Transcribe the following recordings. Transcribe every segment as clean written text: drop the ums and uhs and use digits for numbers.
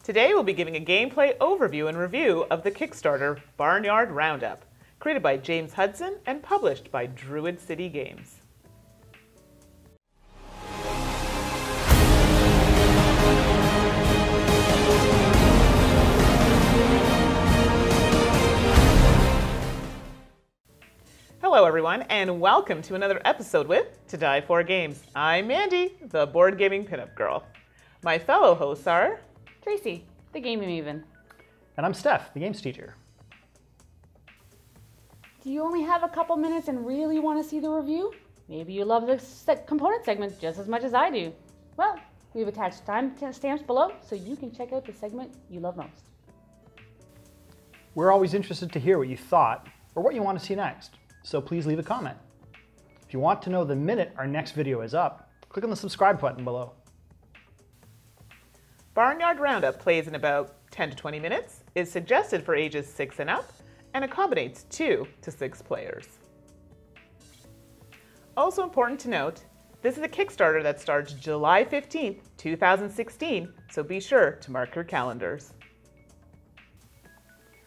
Today we'll be giving a gameplay overview and review of the Kickstarter Barnyard Roundup, created by James Hudson and published by Druid City Games. Hello everyone, and welcome to another episode with To Die For Games. I'm Mandi, the board gaming pinup girl. My fellow hosts are Tracy, the gaming maven. And I'm Steph, the games teacher. Do you only have a couple minutes and really want to see the review? Maybe you love the component segment just as much as I do. Well, we've attached timestamps below so you can check out the segment you love most. We're always interested to hear what you thought or what you want to see next, so please leave a comment. If you want to know the minute our next video is up, click on the subscribe button below. Barnyard Roundup plays in about 10 to 20 minutes, is suggested for ages 6 and up, and accommodates 2 to 6 players. Also important to note, this is a Kickstarter that starts July 15th, 2016, so be sure to mark your calendars.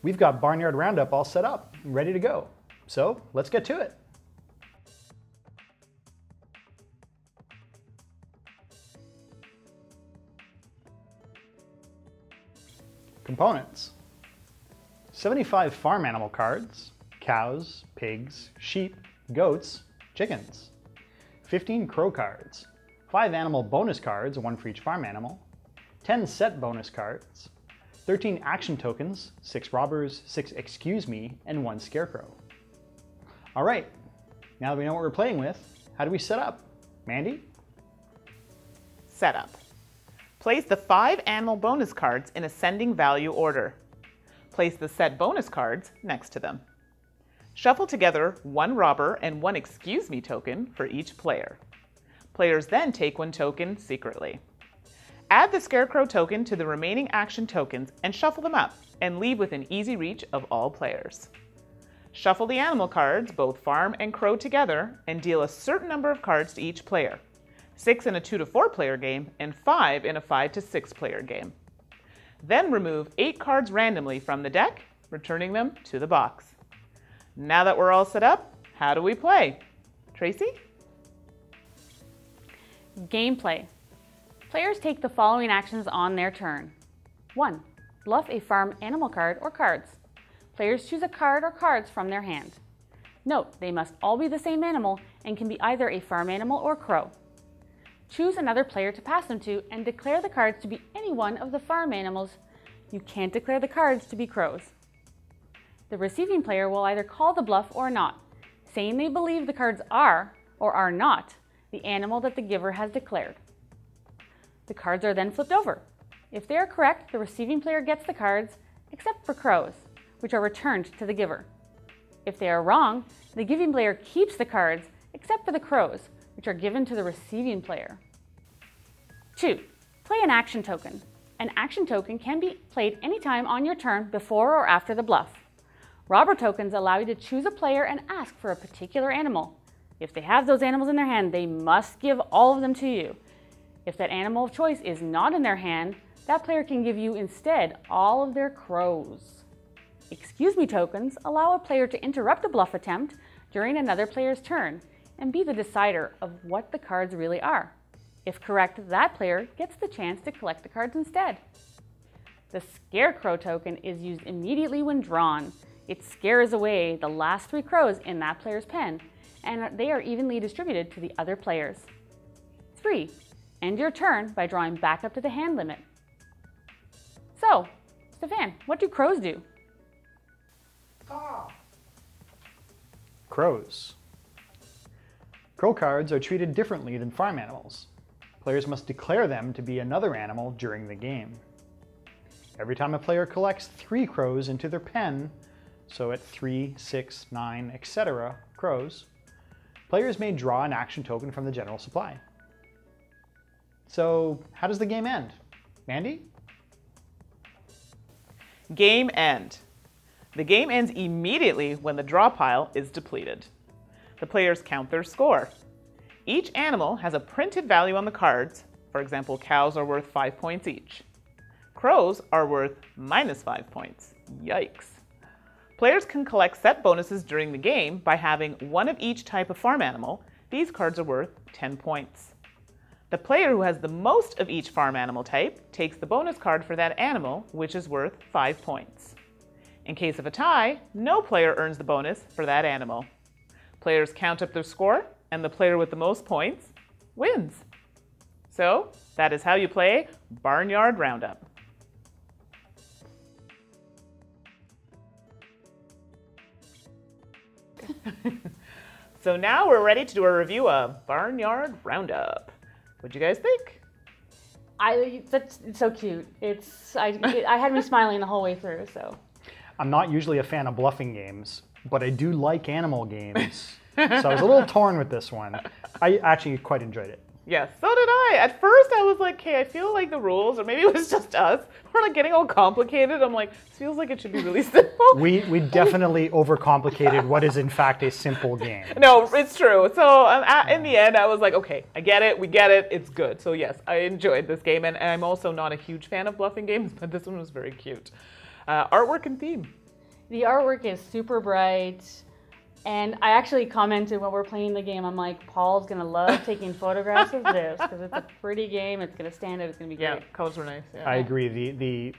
We've got Barnyard Roundup all set up and ready to go, so let's get to it. Components: 75 farm animal cards, cows, pigs, sheep, goats, chickens. 15 crow cards, 5 animal bonus cards, 1 for each farm animal. 10 set bonus cards. 13 action tokens, 6 robbers, 6 excuse me, and 1 scarecrow. All right, now that we know what we're playing with, how do we set up? Mandi? Setup. Place the 5 animal bonus cards in ascending value order. Place the set bonus cards next to them. Shuffle together 1 robber and 1 excuse me token for each player. Players then take 1 token secretly. Add the scarecrow token to the remaining action tokens and shuffle them up and leave within easy reach of all players. Shuffle the animal cards, both farm and crow together, and deal a certain number of cards to each player. 6 in a 2 to 4 player game, and 5 in a 5 to 6 player game. Then remove 8 cards randomly from the deck, returning them to the box. Now that we're all set up, how do we play? Tracy? Gameplay. Players take the following actions on their turn. 1. Bluff a farm animal card or cards. Players choose a card or cards from their hand. Note, they must all be the same animal and can be either a farm animal or crow. Choose another player to pass them to and declare the cards to be any one of the farm animals. You can't declare the cards to be crows. The receiving player will either call the bluff or not, saying they believe the cards are or are not the animal that the giver has declared. The cards are then flipped over. If they are correct, the receiving player gets the cards, except for crows, which are returned to the giver. If they are wrong, the giving player keeps the cards, except for the crows, which are given to the receiving player. 2. Play an action token. An action token can be played anytime on your turn before or after the bluff. Robber tokens allow you to choose a player and ask for a particular animal. If they have those animals in their hand, they must give all of them to you. If that animal of choice is not in their hand, that player can give you instead all of their crows. Excuse me tokens allow a player to interrupt a bluff attempt during another player's turn and be the decider of what the cards really are. If correct, that player gets the chance to collect the cards instead. The scarecrow token is used immediately when drawn. It scares away the last 3 crows in that player's pen, and they are evenly distributed to the other players. 3. End your turn by drawing back up to the hand limit. So, Stephane, what do crows do? Crows. Crow cards are treated differently than farm animals. Players must declare them to be another animal during the game. Every time a player collects 3 crows into their pen, so at 3, 6, 9, etc. crows, players may draw an action token from the general supply. So, how does the game end? Mandi? Game end. The game ends immediately when the draw pile is depleted. The players count their score. Each animal has a printed value on the cards. For example, cows are worth 5 points each. Crows are worth -5 points. Yikes. Players can collect set bonuses during the game by having one of each type of farm animal. These cards are worth 10 points. The player who has the most of each farm animal type takes the bonus card for that animal, which is worth 5 points. In case of a tie, no player earns the bonus for that animal. Players count up their score, and the player with the most points wins. So, that is how you play Barnyard Roundup. So now we're ready to do a review of Barnyard Roundup. What'd you guys think? It's so cute. I had me smiling the whole way through. So I'm not usually a fan of bluffing games, but I do like animal games. So I was a little torn with this one. I actually quite enjoyed it. Yes, so did I. At first I was like, okay, I feel like the rules, or maybe it was just us, we're like getting all complicated. I'm like, this feels like it should be really simple. We definitely overcomplicated what is in fact a simple game. No, it's true. So in the end, I was like, okay, I get it, we get it, it's good. So yes, I enjoyed this game, and I'm also not a huge fan of bluffing games, but this one was very cute. Artwork and theme. the artwork is super bright. And I actually commented when we're playing the game, I'm like, Paul's going to love taking photographs of this because it's a pretty game. It's going to stand out. It's going to be great. Yeah, colors were nice. Yeah. I agree. The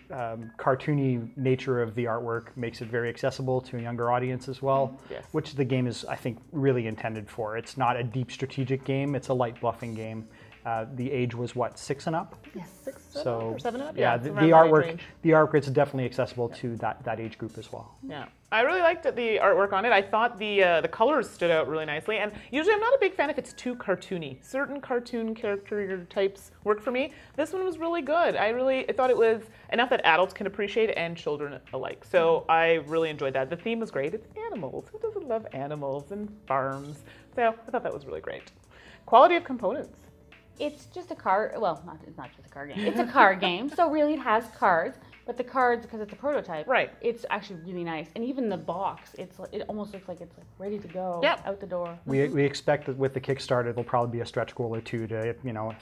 cartoony nature of the artwork makes it very accessible to a younger audience as well, Yes. which the game is, I think, really intended for. It's not a deep strategic game. It's a light bluffing game. The age was, what, 6 and up? Yes, 6, 7 So, up or 7 up? yeah, it's the around that artwork range. the artwork is definitely accessible to that age group as well. Yeah, I really liked the artwork on it. I thought the colors stood out really nicely. And usually I'm not a big fan if it's too cartoony. Certain cartoon character types work for me. This one was really good. I thought it was enough that adults can appreciate it and children alike. So I really enjoyed that. The theme was great. It's animals. Who doesn't love animals and farms? So I thought that was really great. Quality of components. It's just a card, well, it's not just a card game. It's a card game, so really it has cards, but the cards, because it's a prototype, Right. it's actually really nice. And even the box, it almost looks like it's ready to go Yep. out the door. We expect that with the Kickstarter, there'll probably be a stretch goal or two to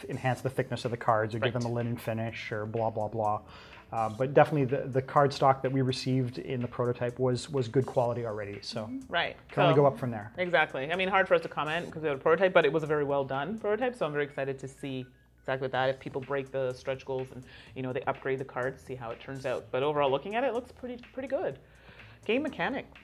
enhance the thickness of the cards or give them a linen finish or blah blah blah. But definitely the card stock that we received in the prototype was good quality already. So Right. can only go up from there. Exactly. I mean, hard for us to comment because we had a prototype, but it was a very well done prototype. So I'm very excited to see exactly that. If people break the stretch goals and they upgrade the cards, see how it turns out. But overall, looking at it, it looks pretty good. Game mechanics.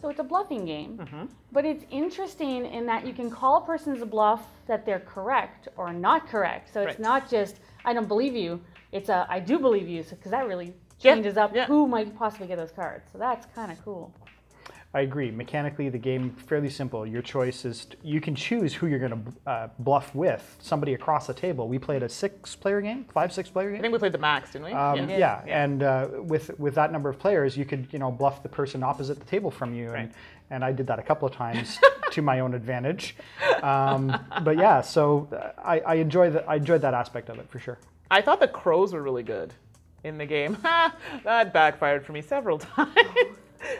So it's a bluffing game, but it's interesting in that you can call persons a bluff that they're correct or not correct. So it's Right. not just, I don't believe you, it's a, I do believe you, because that really changes up who might possibly get those cards. So that's kind of cool. I agree. Mechanically, the game fairly simple. Your choice is you can choose who you're going to bluff with. Somebody across the table. We played a 6-player game, 5-6-player game. I think we played the max, didn't we? Yeah, and with that number of players, you could bluff the person opposite the table from you, and I did that a couple of times to my own advantage. But yeah, so I enjoyed that aspect of it for sure. I thought the crows were really good in the game. That backfired for me several times.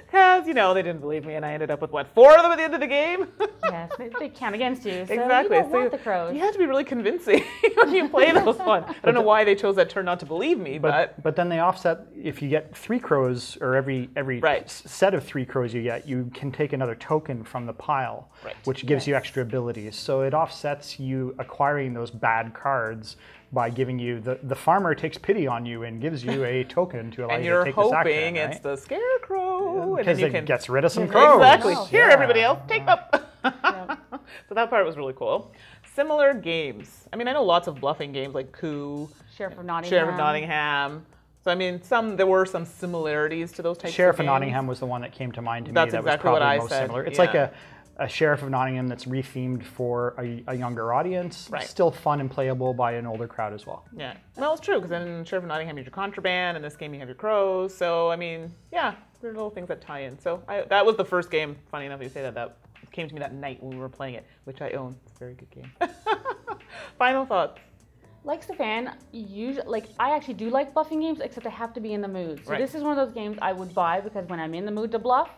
Because, they didn't believe me, and I ended up with, 4 of them at the end of the game? Yes, they count against you. So Exactly. you don't want the crows. You have to be really convincing when you play those ones. I don't know why they chose that turn not to believe me, but then they offset. If you get 3 crows, or every set of 3 crows you get, you can take another token from the pile, which gives you extra abilities. So it offsets you acquiring those bad cards by giving you the farmer takes pity on you and gives you a token to allow and you to take this action. you're hoping it's the scarecrow, because and then it gets rid of some crows. Exactly. Wow. Here, everybody else, take them. Yeah. So that part was really cool. Similar games. I mean, I know lots of bluffing games like Coup, Sheriff of Nottingham. Sheriff of Nottingham. So I mean, there were some similarities to those types Sheriff of of games. Nottingham was the one that came to mind to me. That's that exactly was what probably I most said. similar. It's Yeah. like a Sheriff of Nottingham that's rethemed for a younger audience. Right. Still fun and playable by an older crowd as well. Yeah, well, it's true, because in Sheriff of Nottingham you have your contraband, and this game you have your crows. So, I mean, yeah, there are little things that tie in. So that was the first game, funny enough you say that came to me that night when we were playing it, which I own. It's a very good game. Final thoughts. Like Stephane, I actually do like bluffing games, except I have to be in the mood. So this is one of those games I would buy because when I'm in the mood to bluff,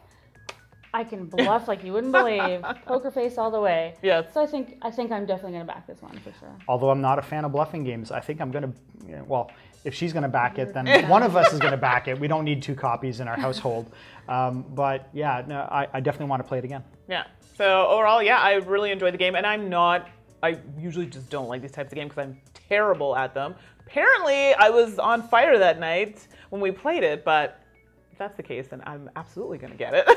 I can bluff like you wouldn't believe. Poker face all the way. Yes. So I think I'm definitely going to back this one for sure. Although I'm not a fan of bluffing games, I think I'm going to, if she's going to back it, then one of us is going to back it. We don't need 2 copies in our household. But yeah, no, I definitely want to play it again. Yeah. So overall, yeah, I really enjoyed the game, and I usually just don't like these types of games because I'm terrible at them. Apparently, I was on fire that night when we played it, but if that's the case, then I'm absolutely going to get it.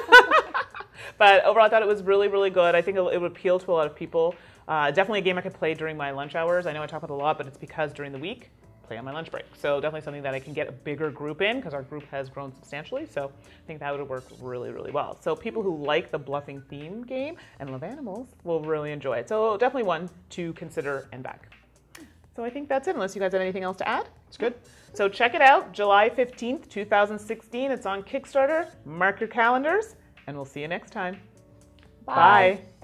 But overall, I thought it was really, really good. I think it would appeal to a lot of people. Definitely a game I could play during my lunch hours. I know I talk about it a lot, but it's because during the week, I play on my lunch break. So definitely something that I can get a bigger group in because our group has grown substantially. So I think that would work really, really well. So people who like the bluffing theme game and love animals will really enjoy it. So definitely one to consider and back. So I think that's it, unless you guys have anything else to add. It's good. So check it out, July 15th, 2016. It's on Kickstarter. Mark your calendars, and we'll see you next time. Bye. Bye.